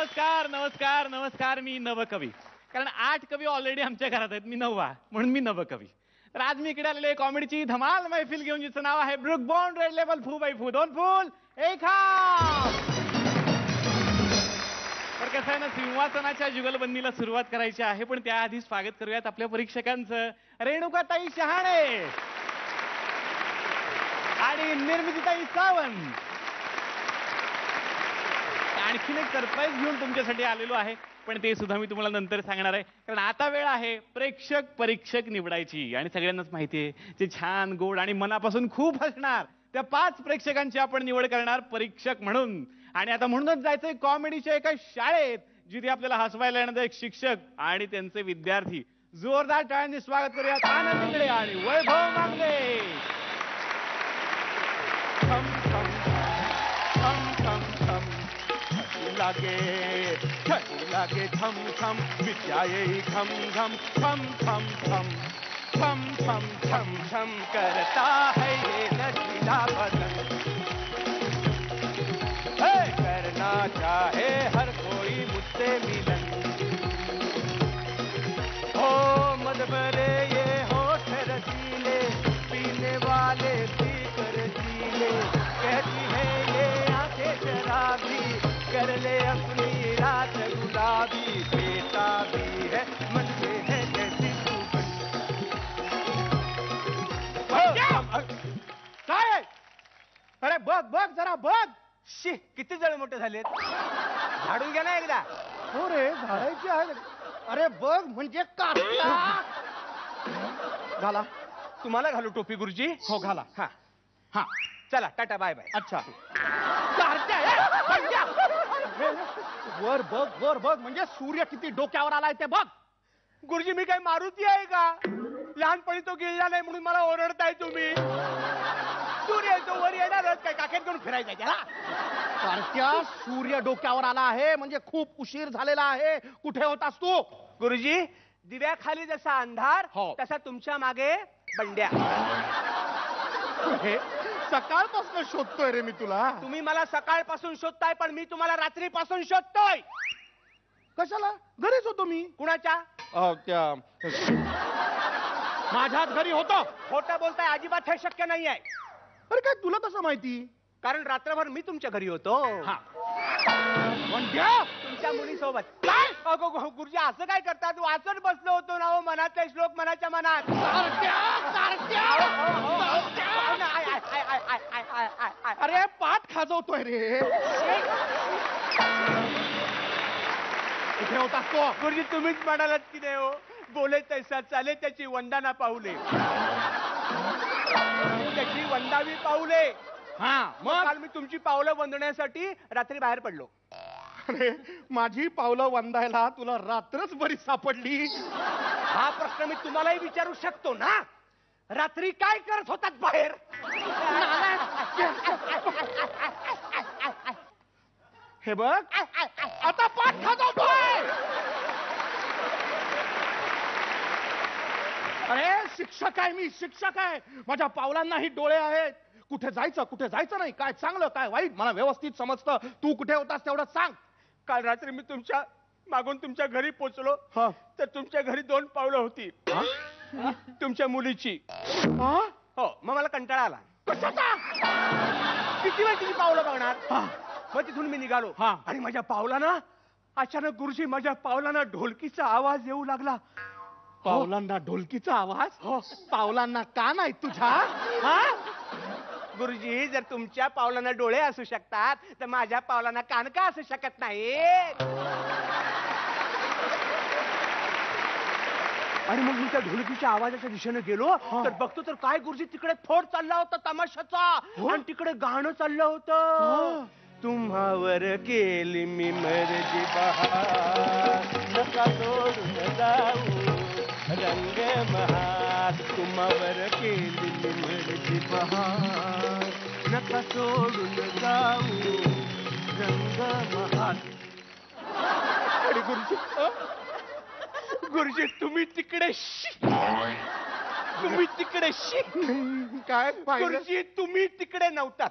नमस्कार नमस्कार नमस्कार. मी नवकवी. कारण 8 कवी ऑलरेडी आमच्या घरात आहेत, मी 9वा, म्हणून मी नवकवी. तर आज मी इकडे आलेलो आहे कॉमेडीची धमाल मैफिल घेऊन, जिचं नाव आहे ब्रुक बॉन्ड रेड लेबल फू बाई फू. 2 फूल 1 हाफ. तर कसं आहे ना, सिंहासनाच्या जुगलबंदीला सुरुवात करायची आहे, पण त्याआधी स्वागत करूयात आपल्या परीक्षकांचं. रेणुकाताई शहाणे आणि निर्मितीताई सावंत. आणखीन एक सरप्राईज घेऊन तुमच्यासाठी आलेलो आहे, पण ते सुद्धा मी तुम्हाला नंतर सांगणार आहे. कारण आता वेळ आहे प्रेक्षक परीक्षक निवडायची. आणि सगळ्यांनाच माहिती आहे, जे छान गोड आणि मनापासून खूप हसणार त्या 5 प्रेक्षकांची आपण निवड करणार परीक्षक म्हणून. आणि आता म्हणूनच जायचंय कॉमेडीच्या एका शाळेत, जिथे आपल्याला हसवायला येणारे एक शिक्षक आणि त्यांचे विद्यार्थी. जोरदार टाळ्यांनी स्वागत करूयात आनंद इंगळे आणि वैभव मांगले. थम थम थम थम थम लागे छटी लागे थम थम विद्याये घम घम थम थम थम थम थम थम थम करता है ये लचीला बदन. करना चाहे हर कोई मुझसे मिलन. हो मद भरे ये होठ रसीले, पीने वाले पीकर जीले. कहती है ये आंखें शराबी, कर ले अपनी रात गुलाबी. बेटा भी है मन में है जैसी काय. अरे बघ बघ जरा बघ. शी किती जळ मोठे झालेत. झाडून घ्या ना एकदा. हो रे झाडायची आहे. अरे बघ म्हणजे घाला. तुम्हाला घालू टोपी गुरुजी? हो घाला. हा हा चला टाटा बाय बाय. अच्छा वर बघ वर बघ म्हणजे सूर्य किती डोक्यावर आलाय ते बघ. गुरुजी मी काय मारुती आहे का? लहानपणी तो गिळला नाही म्हणून मला ओरडताय तुम्ही. सूर्य तो वर येणारच काय, काखेत घेऊन फिरायचा त्याला. कारत्या सूर्य डोक्यावर आला आहे म्हणजे खूप उशीर झालेला आहे. कुठे होतास तू? गुरुजी दिव्याखाली जसा अंधार तसा तुमच्या मागे बंड्या. सकाळपासून शोधतोय रे मी तुला. तुम्ही मला सकाळपासून शोधताय, पण मी तुम्हाला रात्रीपासून शोधतोय. कशाला? घरीच होतो मी. कुणाच्या? त्या माझ्याच घरी होतो. खोटं बोलताय, अजिबात हे शक्य नाही आहे. अरे काय तुला कसं माहिती? कारण रात्रभर मी तुमच्या घरी होतो. तुमच्या मुलीसोबत. काय गुरुजी असं काय करतात? वाचत बसलो होतो ना हो मनातले श्लोक मनाच्या मनात. अरे पाठ खाजवतोय रे. कुठे होता तो? गुरुजी तुम्हीच म्हणालात की नाही हो, बोले तैसा चाले त्याची वंदाना पाऊले. त्याची वंदावी पाऊले. हा मग काल मी तुमची पावलं वंदण्यासाठी रात्री बाहेर पडलो. अरे माझी पावलं वंदायला तुला रात्रच बरी सापडली. हा प्रश्न मी तुम्हालाही विचारू शकतो ना. रात्री काय करत होतात बाहेर? हे बघ आता पाठ खाजवतोय. अरे शिक्षक आहे मी, शिक्षक आहे. माझ्या पावलांनाही डोळे आहेत. कुठे जायचं कुठे जायचं नाही, काय चांगलं काय वाईट मला व्यवस्थित समजतं. तू कुठे होतास तेवढं सांग. काल रात्री मी तुमच्या मागून तुमच्या घरी पोचलो तर तुमच्या घरी 2 पावलं होती तुमच्या मुलीची. हो मग मला कंटाळा आला. कशाचा? किती वेळ तिची पावलं बघणार. मग तिथून मी निघालो आणि माझ्या पावलांना अचानक गुरुजी माझ्या पावलांना ढोलकीचा आवाज येऊ लागला. पावलांना ढोलकीचा आवाज? हो. पावलांना कान आहेत तुझ्या? गुरुजी जर तुमच्या पावलांना डोळे असू शकतात तर माझ्या पावलांना कान का असू शकत नाही? आणि मग मी त्या ढोलकीच्या आवाजाच्या दिशेने गेलो तर बघतो तर काय गुरुजी तिकडे थोड चालला होता तमाशाचा. आणि तिकडे गाणं चाललं होतं. तुम्हावर केली मी मर्जी बहार, नका सोडून जाऊ रंग महार. तुम्हावर केली मी मर्जी बहार, नका सोडून जाऊ रंग महार. आणि गुरुजी तुम्ही तिकडे तुम्ही तिकडे काय गुरुजी तुम्ही तिकडे नव्हतात.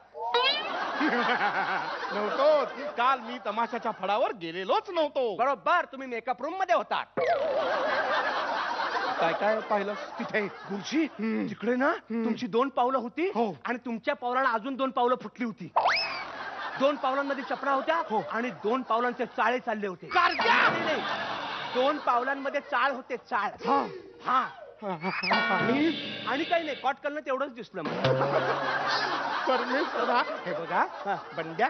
नव्हतो. काल मी तमाशाच्या फडावर गेलेलोच नव्हतो. बरोबर, तुम्ही मेकअप रूम मध्ये होतात. काय काय पाहिलं तिथे? गुरुजी, तिकडे ना तुमची 2 पावलं होती हो. आणि तुमच्या पावलाला अजून 2 पावलं फुटली होती. 2 पावलांमध्ये चपडा होत्या हो. आणि 2 पावलांचे चाळे चालले होते. कारग्या! नाही, नाही. 2 पावलांमध्ये चाळ होते, चाळ. हा. आणि काही नाही, कॉट करणं तेवढंच दिसलं मला. परमेश्वरा, हे बघा बंड्या,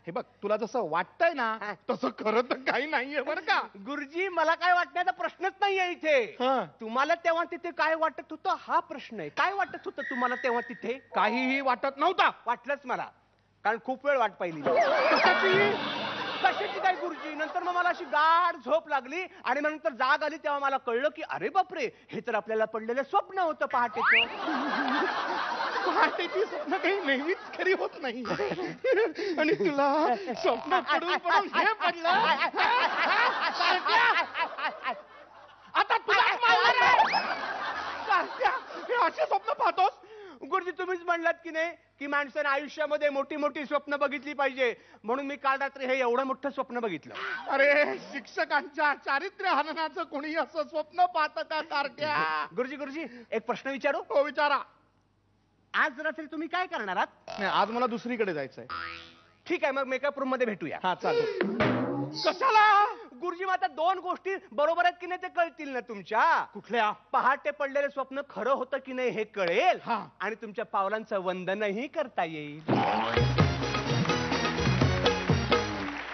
हे बघ तुला जसं वाटतंय ना तसं खरं तर काही नाहीये बरं का. गुरुजी, मला काय वाटण्याचा प्रश्नच नाहीये इथे. हा. तुम्हाला तेव्हा तिथे काय वाटत होतं हा प्रश्न आहे. काय वाटत होतं तुम्हाला तेव्हा तिथे? काहीही वाटत नव्हता. वाटलंच मला, कारण खूप वेळ वाट पाहिली. कशाची काय गुरुजी? नंतर मग मला अशी गाढ झोप लागली आणि मग नंतर जाग आली तेव्हा मला कळलं की अरे बापरे, हे तर आपल्याला पडलेलं स्वप्न होतं पहाटेचं. पहाटेची स्वप्न काही नेहमीच खरी होत नाही. आणि तुला स्वप्न पडून पडून हे पडलं. आता तुला असे स्वप्न पाहतोस? गुरुजी, तुम्हीच म्हणलात की नाही की माणसाने आयुष्यामध्ये मोठी मोठी स्वप्न बघितली पाहिजे, म्हणून मी काल रात्री हे एवढं मोठं स्वप्न बघितलं. अरे, शिक्षकांच्या चारित्र्य हननाचं कोणी असं स्वप्न पाहतं का सारख्या? गुरुजी, एक प्रश्न विचारू? हो, विचारा. आज रात्री तुम्ही काय करणार आहात? नाही, आज मला दुसरीकडे जायचंय. ठीक आहे, मग मेकअप रूम मध्ये भेटूया. हा, चालेल. कशाला? गुरुजी, मग आता 2 गोष्टी बरोबर आहेत की नाही ते कळतील ना तुमच्या. कुठल्या? पहाटे पडलेले स्वप्न खरं होतं की नाही हे कळेल हा. आणि तुमच्या पावलांचं वंदनही करता येईल.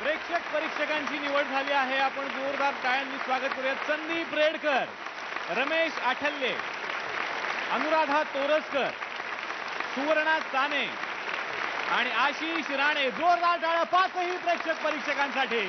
प्रेक्षक परीक्षकांची निवड झाली आहे. आपण जोरदार टाळ्यांनी स्वागत करूयात. संदीप रेडकर, रमेश आठल्ले, अनुराधा तोरसकर, सुवर्णा चाने आणि आशिष राणे. जोरदार टाळ्या 5ही प्रेक्षक परीक्षकांसाठी.